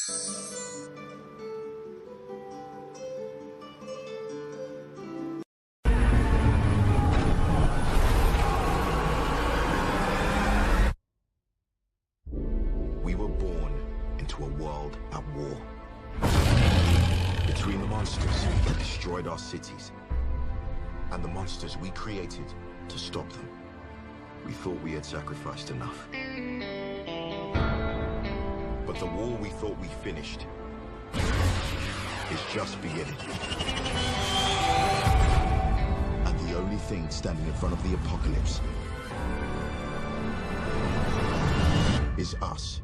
We were born into a world at war. Between the monsters that destroyed our cities and the monsters we created to stop them, we thought we had sacrificed enough. But the war we thought we finished is just beginning. And the only thing standing in front of the apocalypse is us.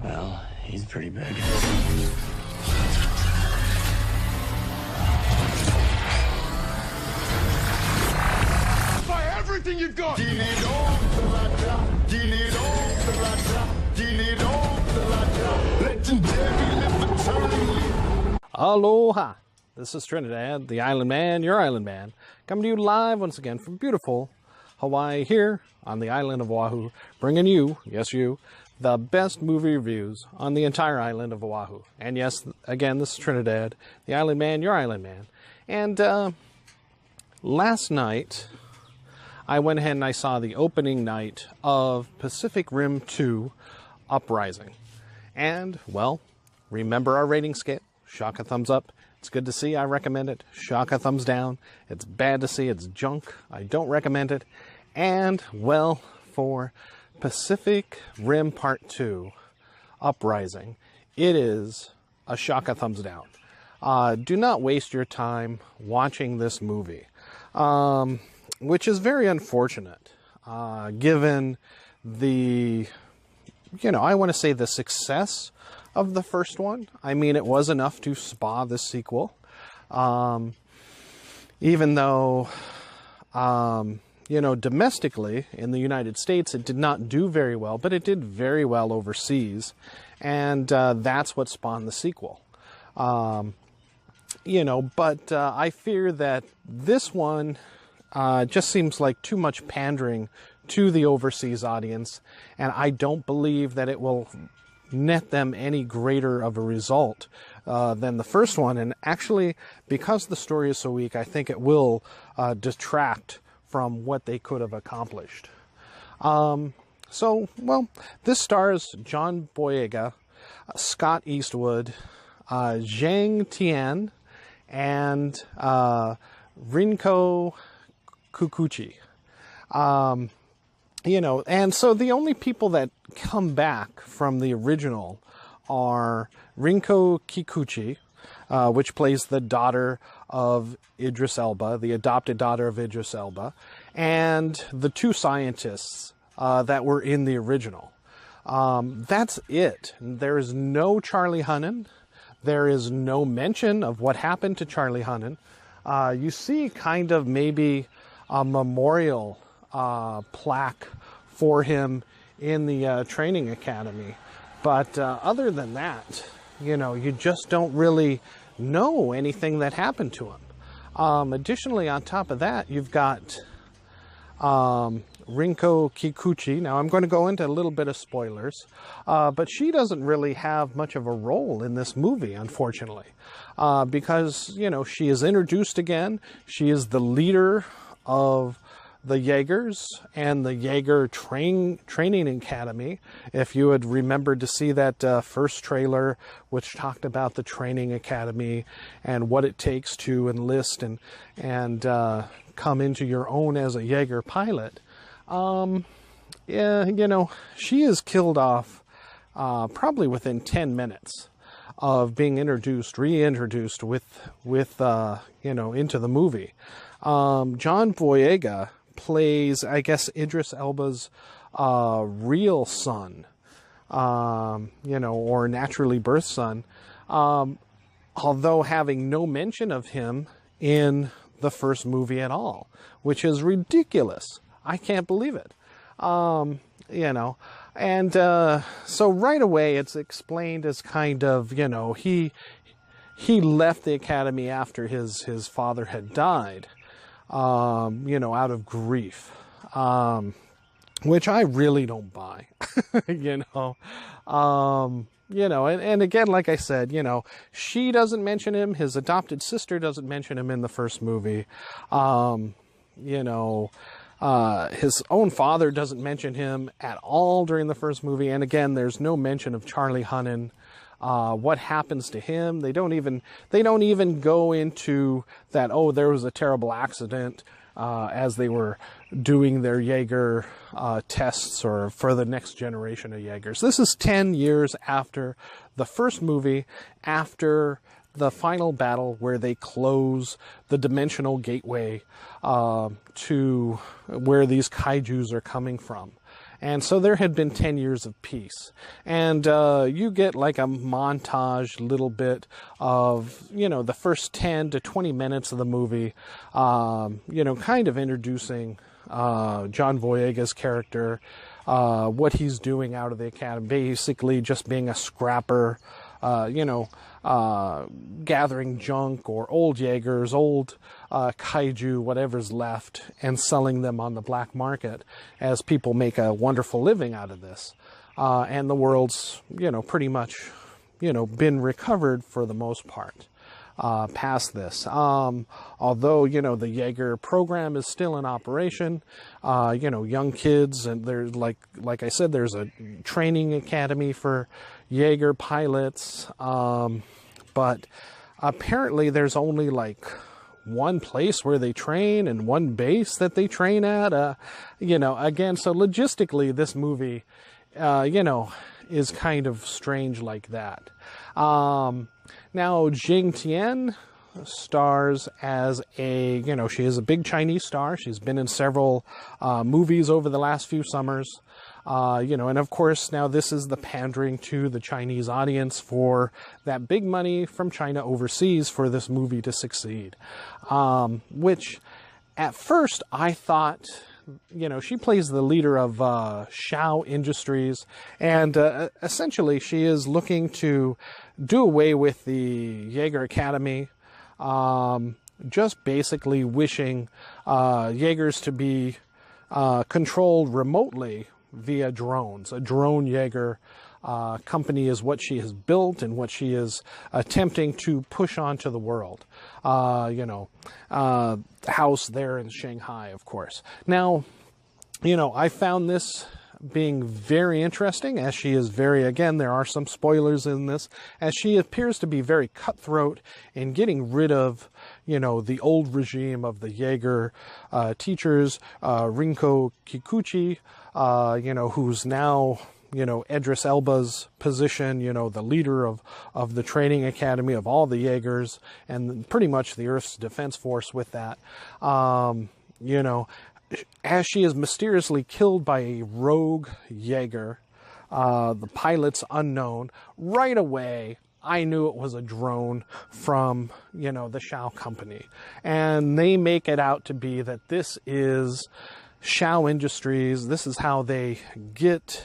Well, he's pretty big. Fire everything you've got! Aloha! This is Trinidad, the Island Man, your Island Man, coming to you live once again from beautiful Hawaii here on the island of Oahu, bringing you, yes you, the best movie reviews on the entire island of Oahu. And yes, again, this is Trinidad, the Island Man, your Island Man. And last night, I went ahead and I saw the opening night of Pacific Rim 2 Uprising. And, well, remember our rating scale. Shock a thumbs up. It's good to see. I recommend it. Shock a thumbs down. It's bad to see. It's junk. I don't recommend it. And, well, for Pacific Rim Part 2 Uprising, it is a shock a thumbs down. Do not waste your time watching this movie, which is very unfortunate, given the, I want to say the success of the first one. I mean, it was enough to spawn this sequel, even though, domestically in the United States, it did not do very well, but it did very well overseas, and that's what spawned the sequel. But I fear that this one just seems like too much pandering to the overseas audience, and I don't believe that it will net them any greater of a result than the first one. And actually, because the story is so weak, I think it will detract from what they could have accomplished. This stars John Boyega, Scott Eastwood, Zhang Tian, and Rinko Kikuchi. And so the only people that come back from the original are Rinko Kikuchi, which plays the daughter of Idris Elba, the adopted daughter of Idris Elba, and the two scientists that were in the original. That's it. There is no Charlie Hunnam. There is no mention of what happened to Charlie Hunnam. You see kind of maybe a memorial plaque for him in the training academy. But other than that, you just don't really know anything that happened to him. Additionally, on top of that, you've got Rinko Kikuchi. Now, I'm going to go into a little bit of spoilers, but she doesn't really have much of a role in this movie, unfortunately, because, she is introduced again. She is the leader of the Jaegers and the Jaeger Training Academy. If you had remembered to see that first trailer, which talked about the training academy and what it takes to enlist and come into your own as a Jaeger pilot, she is killed off probably within 10 minutes of being reintroduced with into the movie. John Boyega plays, I guess, Idris Elba's real son, or naturally birthed son, although having no mention of him in the first movie at all, which is ridiculous. I can't believe it. So right away it's explained as kind of, he left the academy after his father had died. out of grief, which I really don't buy, and again, like I said, she doesn't mention him. His adopted sister doesn't mention him in the first movie. His own father doesn't mention him at all during the first movie. And again, there's no mention of Charlie Hunnam. What happens to him? They don't even go into that, oh, there was a terrible accident as they were doing their Jaeger tests or for the next generation of Jaegers. This is 10 years after the first movie, after the final battle where they close the dimensional gateway to where these kaijus are coming from. And so there had been 10 years of peace. And you get like a montage little bit of, the first 10 to 20 minutes of the movie, kind of introducing John Boyega's character, what he's doing out of the academy, basically just being a scrapper, gathering junk or old Jaegers, old kaiju, whatever's left, and selling them on the black market as people make a wonderful living out of this. And the world's, pretty much, been recovered for the most part. Past this. Although, the Jaeger program is still in operation, young kids, and there's like I said, there's a training academy for Jaeger pilots, but apparently there's only like one place where they train and one base that they train at, again, so logistically this movie, is kind of strange like that. Now, Jing Tian stars as she is a big Chinese star. She's been in several movies over the last few summers. And of course, now this is the pandering to the Chinese audience for that big money from China overseas for this movie to succeed. Which, at first, I thought, she plays the leader of Shao Industries, and essentially she is looking to do away with the Jaeger Academy, just basically wishing Jaegers to be controlled remotely via drones. A drone Jaeger company is what she has built and what she is attempting to push onto the world. The house there in Shanghai, of course. Now, I found this being very interesting, as she is again, there are some spoilers in this, as she appears to be very cutthroat in getting rid of, the old regime of the Jaeger teachers, Rinko Kikuchi, who's now, Idris Elba's position, the leader of the training academy of all the Jaegers and pretty much the Earth's defense force with that. As she is mysteriously killed by a rogue Jaeger, the pilot's unknown, right away I knew it was a drone from, the Shao company. And they make it out to be that this is Shao Industries. This is how they get,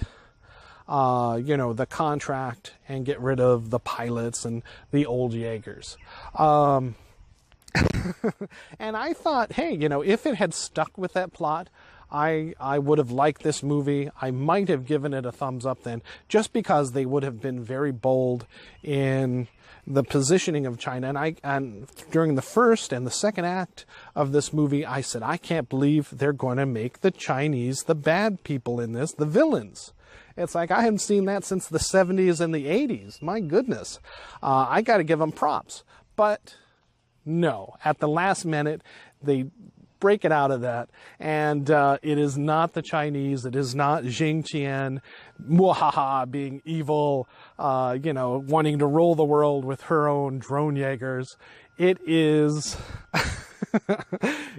the contract and get rid of the pilots and the old Jaegers. And I thought, hey, if it had stuck with that plot, I would have liked this movie. I might have given it a thumbs up then, just because they would have been very bold in the positioning of China. And during the first and the second act of this movie, I said, I can't believe they're going to make the Chinese the bad people in this, the villains. It's like, I haven't seen that since the 70s and the 80s. My goodness. I got to give them props. But no, at the last minute, they break it out of that, and it is not the Chinese, it is not Jing Tian, muhaha, being evil, wanting to rule the world with her own drone Jaegers. It is,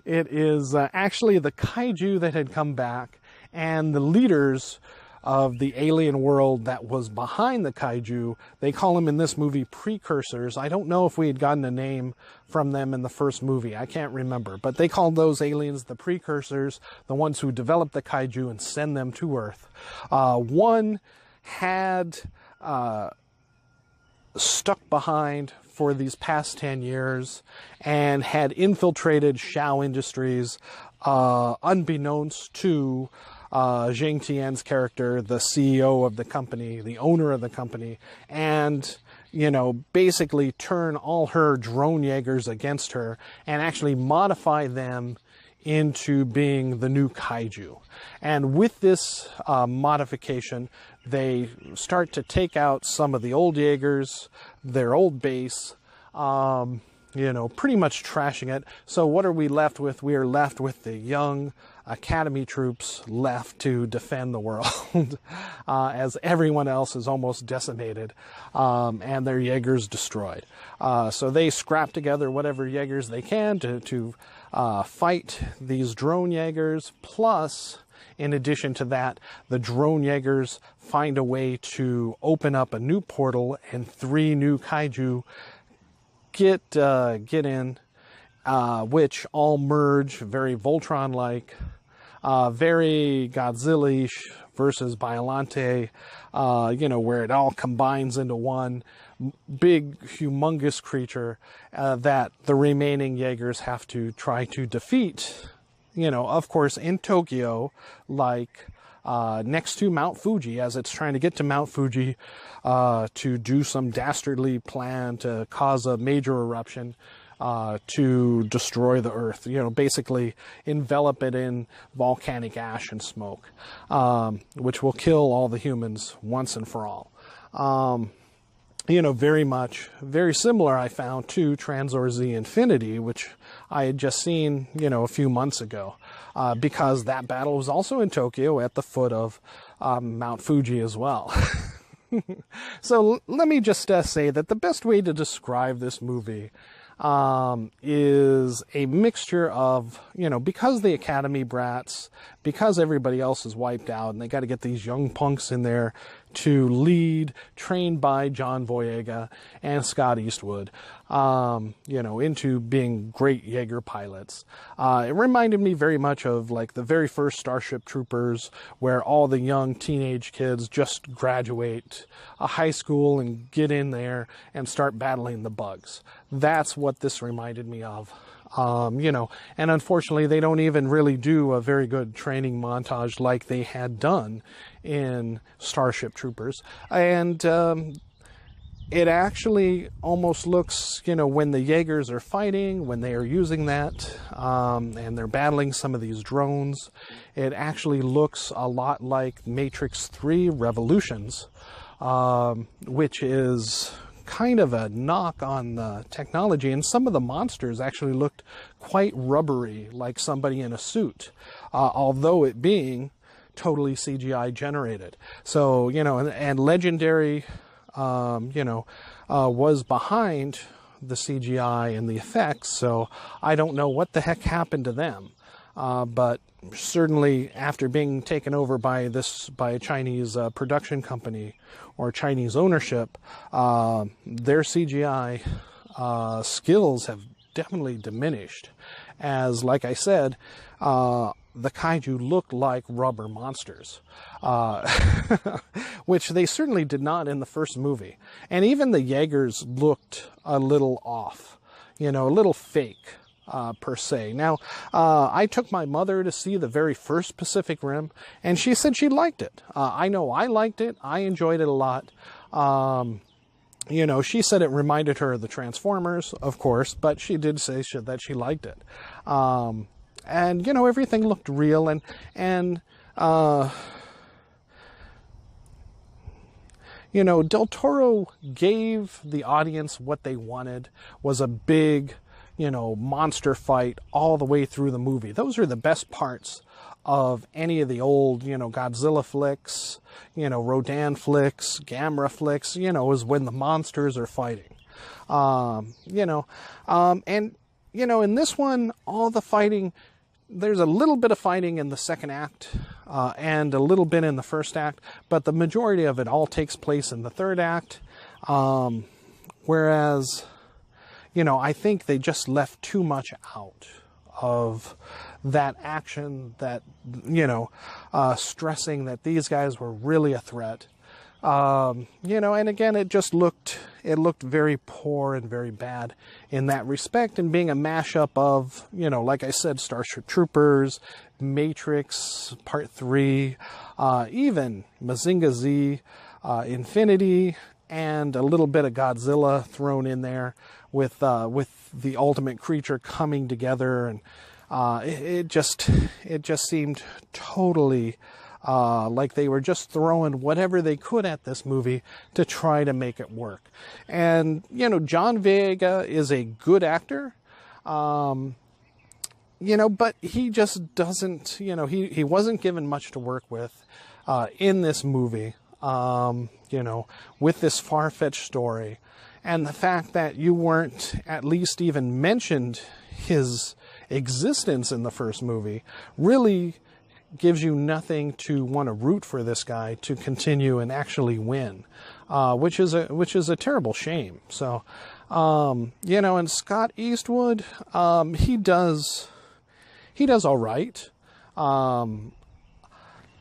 actually the kaiju that had come back, and the leaders of the alien world that was behind the kaiju. They call them in this movie precursors. I don't know if we had gotten a name from them in the first movie. I can't remember. But they called those aliens the precursors, the ones who developed the kaiju and send them to Earth. One had stuck behind for these past 10 years and had infiltrated Shao Industries, unbeknownst to Zhang Tian's character, the CEO of the company, the owner of the company, and, you know, basically turn all her drone Jaegers against her and actually modify them into being the new kaiju. And with this modification, they start to take out some of the old Jaegers, their old base, you know, pretty much trashing it. So what are we left with? We are left with the young Academy troops left to defend the world as everyone else is almost decimated and their Jaegers destroyed. So they scrap together whatever Jaegers they can to fight these drone Jaegers. Plus, in addition to that, the drone Jaegers find a way to open up a new portal and 3 new kaiju get in, which all merge very Voltron-like, very Godzilla-ish versus Biollante, you know, where it all combines into one big, humongous creature that the remaining Jaegers have to try to defeat, you know, of course, in Tokyo, like next to Mount Fuji, as it's trying to get to Mount Fuji to do some dastardly plan to cause a major eruption to destroy the Earth, you know, basically envelop it in volcanic ash and smoke, which will kill all the humans once and for all. You know, very similar, I found, to Transor Z Infinity, which I had just seen, you know, a few months ago, because that battle was also in Tokyo at the foot of Mount Fuji as well. So let me just say that the best way to describe this movie is a mixture of, you know, because the Academy brats, because everybody else is wiped out and they got to get these young punks in there to lead, trained by John Boyega and Scott Eastwood, you know, into being great Jaeger pilots. It reminded me very much of like the very first Starship Troopers, where all the young teenage kids just graduate high school and get in there and start battling the bugs. That's what this reminded me of. You know, and unfortunately they don't even really do a very good training montage like they had done in Starship Troopers. And it actually almost looks, you know, when the Jaegers are fighting, when they are using that, and they're battling some of these drones, it actually looks a lot like Matrix 3 Revolutions, which is kind of a knock on the technology, and some of the monsters actually looked quite rubbery, like somebody in a suit, although it being totally CGI generated. So, you know, and Legendary, you know, was behind the CGI and the effects, so I don't know what the heck happened to them. But certainly after being taken over by a Chinese production company or Chinese ownership, their CGI skills have definitely diminished. As, like I said, the kaiju looked like rubber monsters, which they certainly did not in the first movie. And even the Jaegers looked a little off, you know, a little fake. Per se. Now, I took my mother to see the very first Pacific Rim, and she said she liked it. I know I liked it. I enjoyed it a lot. You know, she said it reminded her of the Transformers, of course, but she did say that she liked it. And, you know, everything looked real, and you know, Del Toro gave the audience what they wanted, was a big, you know, monster fight all the way through the movie. Those are the best parts of any of the old, you know, Godzilla flicks, you know, Rodan flicks, Gamera flicks, you know, is when the monsters are fighting. You know, and, you know, in this one, all the fighting, there's a little bit of fighting in the second act and a little bit in the first act, but the majority of it all takes place in the third act. Whereas, you know, I think they just left too much out of that action, that, you know, stressing that these guys were really a threat. You know, and again, it looked very poor and very bad in that respect, and being a mashup of, you know, like I said, Starship Troopers, Matrix Part 3, even Mazinga Z, Infinity, and a little bit of Godzilla thrown in there with the ultimate creature coming together, and it just seemed totally like they were just throwing whatever they could at this movie to try to make it work. And, you know, John Boyega is a good actor, you know, but he just doesn't, you know, he wasn't given much to work with in this movie, you know, with this far-fetched story. And the fact that you weren't at least even mentioned his existence in the first movie really gives you nothing to want to root for this guy to continue and actually win, which is a terrible shame. So, you know, and Scott Eastwood, he does all right.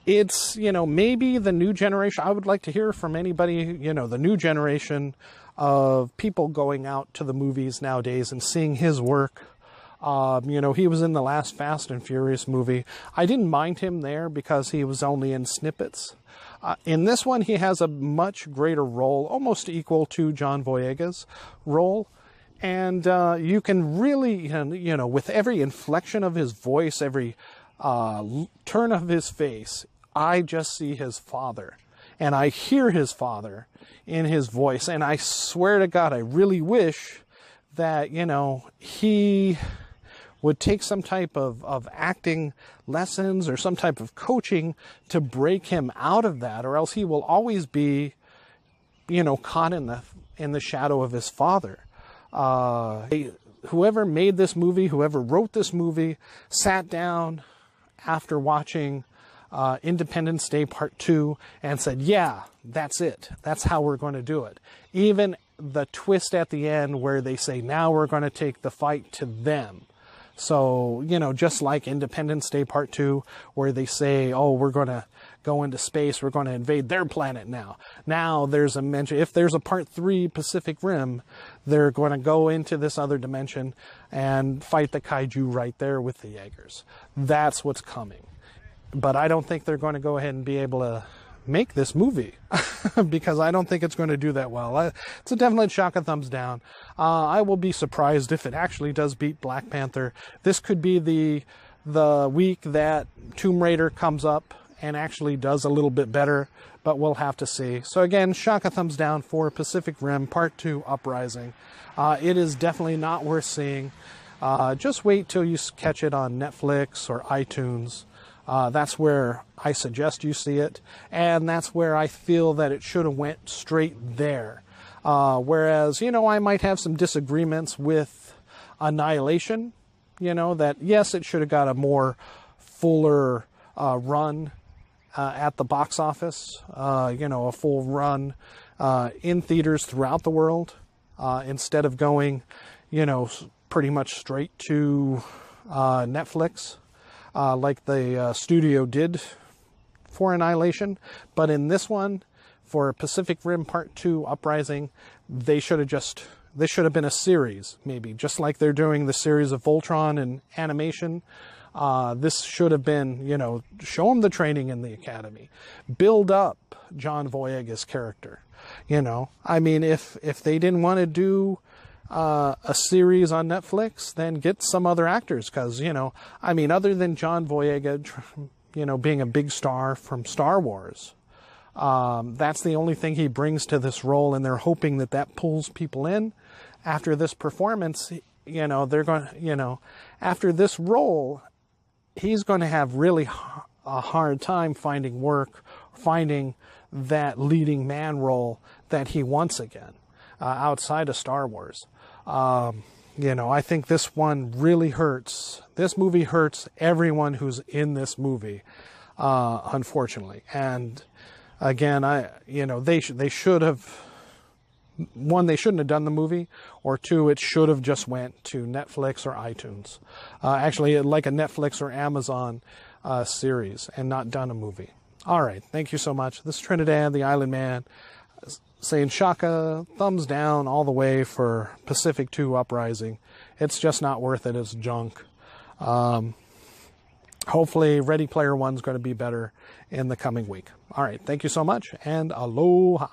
It's, you know, maybe the new generation. I would like to hear from anybody, you know, the new generation of people going out to the movies nowadays and seeing his work. You know, he was in the last Fast and Furious movie. I didn't mind him there because he was only in snippets. In this one, he has a much greater role, almost equal to John Boyega's role. And you can really, you know, with every inflection of his voice, every turn of his face, I just see his father. And I hear his father in his voice. And I swear to God, I really wish that, you know, he would take some type of acting lessons or some type of coaching to break him out of that, or else he will always be, you know, caught in the shadow of his father. Whoever made this movie, whoever wrote this movie, sat down after watching Independence Day Part 2 and said, yeah, that's it. That's how we're going to do it. Even the twist at the end where they say, now we're going to take the fight to them. So, you know, just like Independence Day Part 2, where they say, oh, we're going to go into space, we're going to invade their planet now. Now there's a mention, if there's a Part 3 Pacific Rim, they're going to go into this other dimension and fight the kaiju right there with the Jaegers. That's what's coming. But I don't think they're going to go ahead and be able to make this movie because I don't think it's going to do that well. It's a definite shock, a thumbs down. I will be surprised if it actually does beat Black Panther. This could be the week that Tomb Raider comes up and actually does a little bit better, but we'll have to see. So again, shock, a thumbs down for Pacific Rim Part 2 Uprising. It is definitely not worth seeing. Just wait till you catch it on Netflix or iTunes. That's where I suggest you see it, and that's where I feel that it should have went straight there. Whereas, you know, I might have some disagreements with Annihilation, you know, that yes, it should have got a more fuller run at the box office, you know, a full run in theaters throughout the world, instead of going, you know, pretty much straight to Netflix. Like the studio did for Annihilation. But in this one, for Pacific Rim Part 2 Uprising, they should have been a series, maybe, just like they're doing the series of Voltron and animation. This should have been, you know, show them the training in the academy. Build up John Boyega's character. You know, I mean, if they didn't want to do a series on Netflix, then get some other actors, because, you know, I mean, other than John Boyega, you know, being a big star from Star Wars, that's the only thing he brings to this role, and they're hoping that that pulls people in. After this performance, you know, they're going to, you know, after this role, he's going to have really a hard time finding work, finding that leading man role that he wants again, outside of Star Wars. You know, I think this one really hurts. This movie hurts everyone who's in this movie, unfortunately. And again, you know, they should have, one, they shouldn't have done the movie, or two, it should have just went to Netflix or iTunes. Actually, like a Netflix or Amazon series, and not done a movie. All right, thank you so much. This is Trinidad the Island Man saying Shaka, thumbs down all the way for Pacific 2 Uprising. It's just not worth it. It's junk. Hopefully Ready Player One's going to be better in the coming week. All right, thank you so much, and aloha.